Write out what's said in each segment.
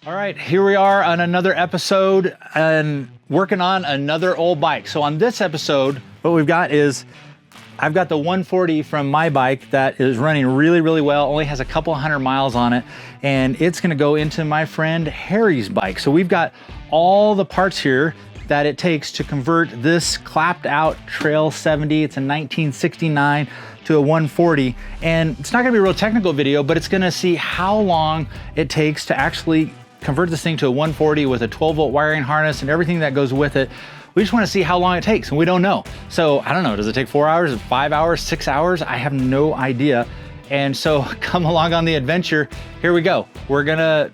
All right, here we are on another episode and working on another old bike. So on this episode, what we've got is, I've got the 140 from my bike that is running really, really well, only has a couple 100 miles on it, and it's gonna go into my friend Harry's bike. So we've got all the parts here that it takes to convert this clapped out Trail 70, it's a 1969, to a 140. And it's not gonna be a real technical video, but it's gonna see how long it takes to actually convert this thing to a 140 with a 12-volt wiring harness and everything that goes with it. We just want to see how long it takes, and we don't know. So I don't know, does it take 4 hours, 5 hours, 6 hours? I have no idea. And so come along on the adventure. Here we go. We're gonna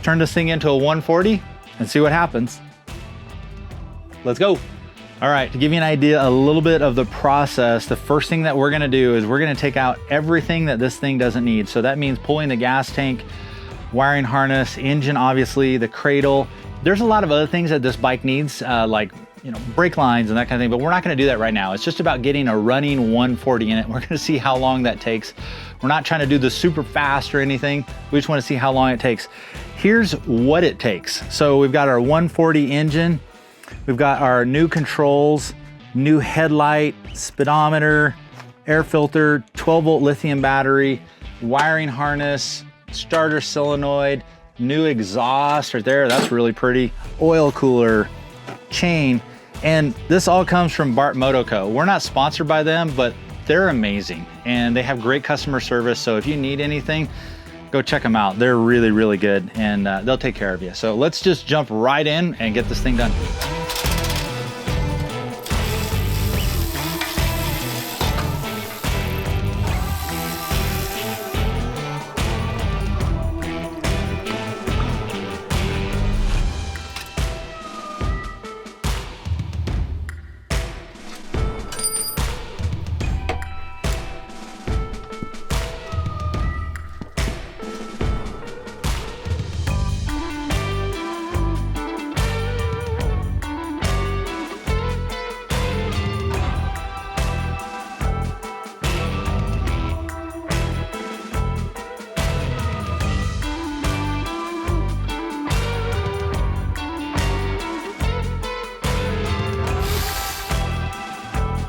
turn this thing into a 140 and see what happens. Let's go. All right, to give you an idea, a little bit of the process, the first thing that we're gonna do is we're gonna take out everything that this thing doesn't need. So that means pulling the gas tank, wiring harness, engine, obviously, the cradle. There's a lot of other things that this bike needs, like brake lines and that kind of thing, but we're not gonna do that right now. It's just about getting a running 140 in it. We're gonna see how long that takes. We're not trying to do this super fast or anything. We just wanna see how long it takes. Here's what it takes. So we've got our 140 engine. We've got our new controls, new headlight, speedometer, air filter, 12-volt lithium battery, wiring harness, starter solenoid, new exhaust right there, that's really pretty, oil cooler, chain, and this all comes from Bart Moto Co. We're not sponsored by them, but they're amazing and they have great customer service. So if you need anything, go check them out. They're really, really good, and they'll take care of you. So let's just jump right in and get this thing done.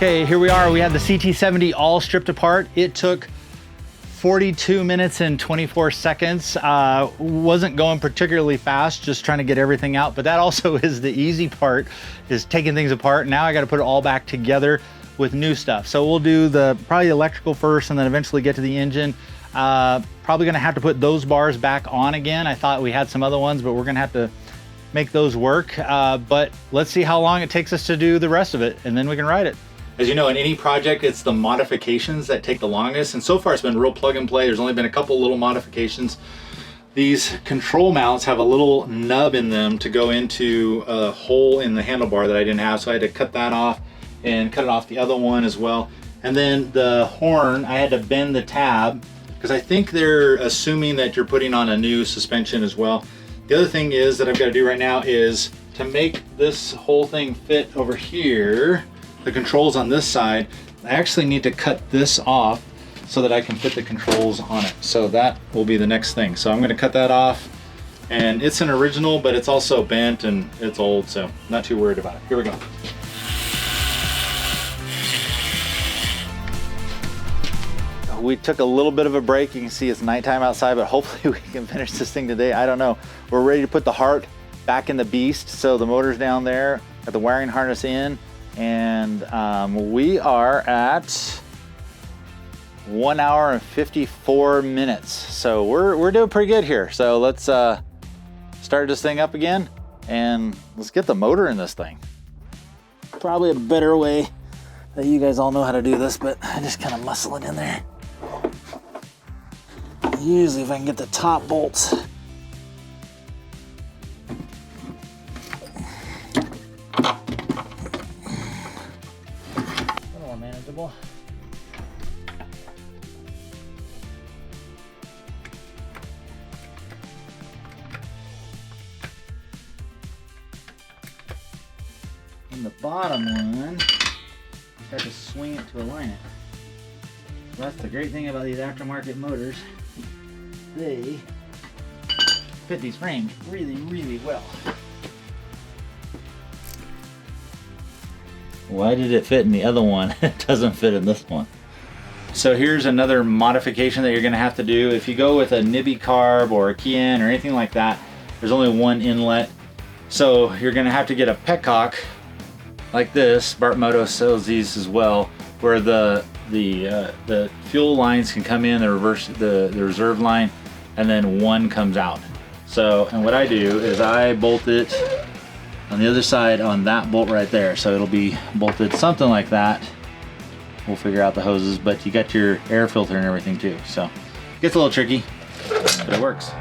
Okay, here we are. We have the CT70 all stripped apart. It took 42 minutes and 24 seconds. Wasn't going particularly fast, just trying to get everything out, but that also is the easy part, is taking things apart. Now I got to put it all back together with new stuff. So we'll do probably electrical first and then eventually get to the engine. Probably gonna have to put those bars back on again. I thought we had some other ones, but we're gonna have to make those work. But let's see how long it takes us to do the rest of it, and then we can ride it. As you know, in any project, it's the modifications that take the longest, and so far it's been real plug and play. There's only been a couple little modifications. These control mounts have a little nub in them to go into a hole in the handlebar that I didn't have, so I had to cut that off and cut it off the other one as well. And then the horn, I had to bend the tab because I think they're assuming that you're putting on a new suspension as well. The other thing is that I've got to do right now is to make this whole thing fit over here, the controls on this side, I actually need to cut this off so that I can fit the controls on it. So that will be the next thing. So I'm gonna cut that off, and it's an original, but it's also bent and it's old, so not too worried about it. Here we go. We took a little bit of a break. You can see it's nighttime outside, but hopefully we can finish this thing today. I don't know. We're ready to put the heart back in the beast. So the motor's down there, got the wiring harness in, and we are at 1 hour and 54 minutes. So we're doing pretty good here. So let's start this thing up again and let's get the motor in this thing. Probably a better way that you guys all know how to do this, but I just kind of muscle it in there. Usually if I can get the top bolts. A little more manageable. And the bottom one, I have to swing it to align it. So that's the great thing about these aftermarket motors. They fit these frames really, really well. Why did it fit in the other one? It doesn't fit in this one. So here's another modification that you're gonna have to do. If you go with a Nibby carb or a Kian or anything like that, there's only one inlet. So you're gonna have to get a petcock like this. Bart Moto sells these as well, where the fuel lines can come in, the reserve line, and then one comes out. So, and what I do is I bolt it on the other side on that bolt right there. So it'll be bolted something like that. We'll figure out the hoses, but you got your air filter and everything too. So it gets a little tricky, but it works.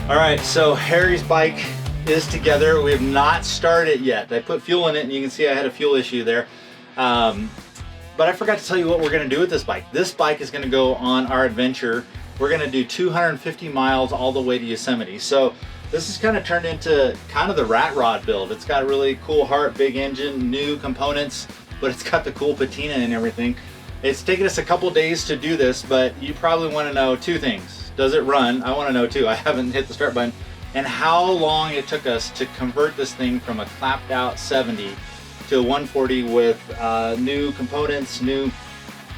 All right, so Harry's bike is together. We have not started yet. I put fuel in it and you can see I had a fuel issue there. But I forgot to tell you what we're gonna do with this bike. This bike is gonna go on our adventure. We're gonna do 250 miles all the way to Yosemite. So this is kind of turned into kind of the rat rod build. It's got a really cool heart, big engine, new components, but it's got the cool patina and everything. It's taken us a couple days to do this, but you probably wanna know two things. Does it run? I want to know too. I haven't hit the start button. And how long it took us to convert this thing from a clapped out 70 to a 140 with new components, new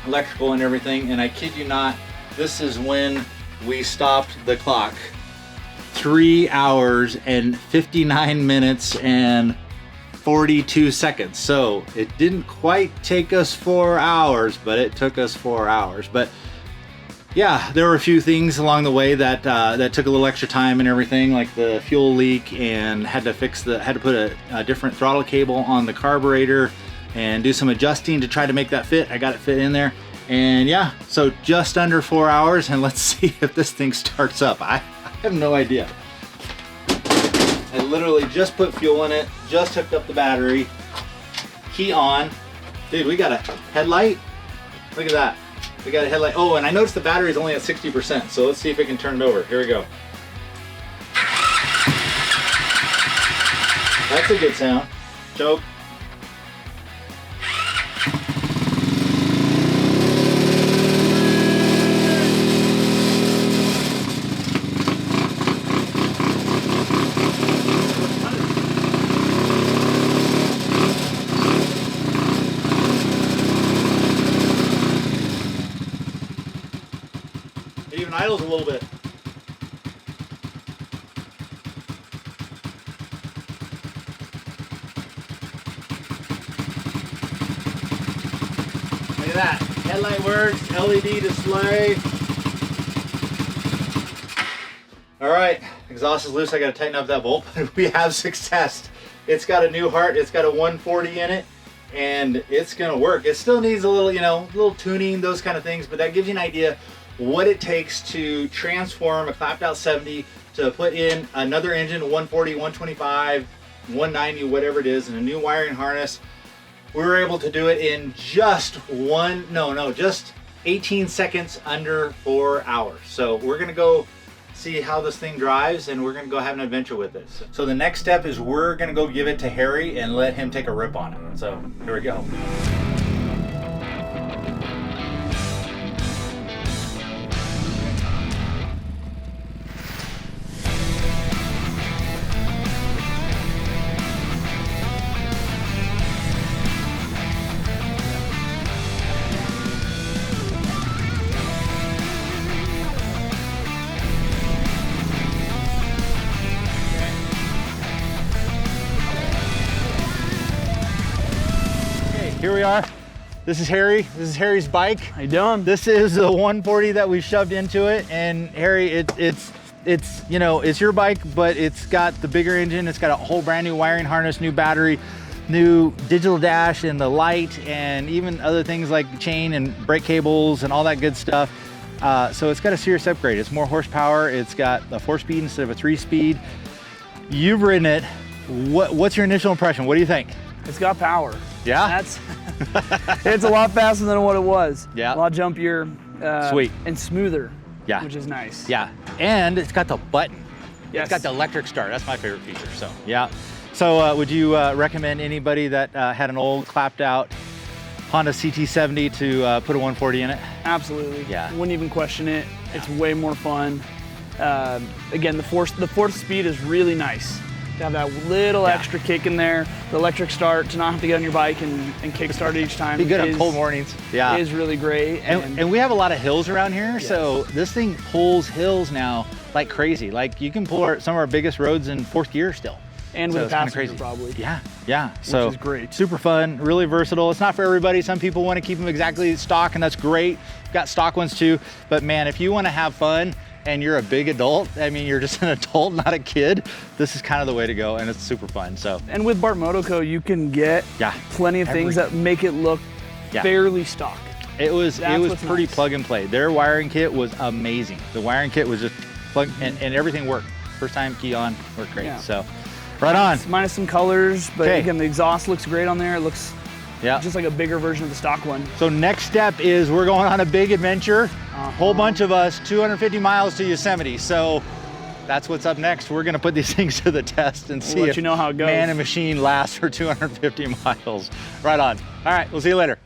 electrical and everything. And I kid you not, this is when we stopped the clock. 3 hours and 59 minutes and 42 seconds. So it didn't quite take us 4 hours, but it took us 4 hours. But yeah, there were a few things along the way that that took a little extra time and everything, like the fuel leak, and had to put a different throttle cable on the carburetor and do some adjusting to try to make that fit. I got it fit in there, and yeah, so just under 4 hours, and let's see if this thing starts up. I have no idea. I literally just put fuel in it, just hooked up the battery, key on. Dude, we got a headlight. Look at that. We got a headlight. Oh, and I noticed the battery is only at 60%, so let's see if we can turn it over. Here we go. That's a good sound. Choke. It even idles a little bit. Look at that. Headlight works, LED display. All right, exhaust is loose. I got to tighten up that bolt, but we have success. It's got a new heart. It's got a 140 in it, and it's gonna work. It still needs a little, little tuning, those kind of things, but that gives you an idea what it takes to transform a clapped out 70 to put in another engine, 140, 125, 190, whatever it is, and a new wiring harness. We were able to do it in just just 18 seconds, under 4 hours. So we're gonna go see how this thing drives, and we're gonna go have an adventure with it. So the next step is we're gonna go give it to Harry and let him take a rip on it. So here we go. Here we are. This is Harry. This is Harry's bike. How you doing? This is the 140 that we shoved into it, and Harry, it's it's, you know, it's your bike, but it's got the bigger engine. It's got a whole brand new wiring harness, new battery, new digital dash and the light, and even other things like chain and brake cables and all that good stuff. So it's got a serious upgrade. It's more horsepower. It's got a 4-speed instead of a 3-speed. You've ridden it. What's your initial impression? What do you think? It's got power. Yeah? That's it's a lot faster than what it was. Yeah. A lot jumpier. Sweet. And smoother. Yeah. Which is nice. Yeah. And it's got the button. Yes. It's got the electric start. That's my favorite feature. So, yeah. So would you recommend anybody that had an old clapped out Honda CT70 to put a 140 in it? Absolutely. Yeah. Wouldn't even question it. It's way more fun. Again, the fourth speed is really nice. To have that little extra kick in there, the electric start, to not have to get on your bike and kick start each time. Be good on cold mornings. Yeah. Is really great. And we have a lot of hills around here, so this thing pulls hills now like crazy. Like you can pull some of our biggest roads in 4th gear still. And so with a passenger crazy. probably. Yeah, yeah. So which is great. Super fun, really versatile. It's not for everybody. Some people want to keep them exactly stock, and that's great. Got stock ones too. But man, if you want to have fun and you're a big adult, I mean, you're just an adult, not a kid, this is kind of the way to go, and it's super fun. So. And with Bart Moto Co, you can get plenty of things that make it look fairly stock. It was pretty nice. Plug and play. Their wiring kit was amazing. The wiring kit was just plug and everything worked. First time key on, worked great. Yeah. So. Right on. Minus some colors, but again, the exhaust looks great on there. It looks just like a bigger version of the stock one. So next step is we're going on a big adventure. Whole bunch of us, 250 miles to Yosemite. So that's what's up next. We're gonna put these things to the test and see if you know how it goes. Man and machine lasts for 250 miles. Right on. All right, we'll see you later.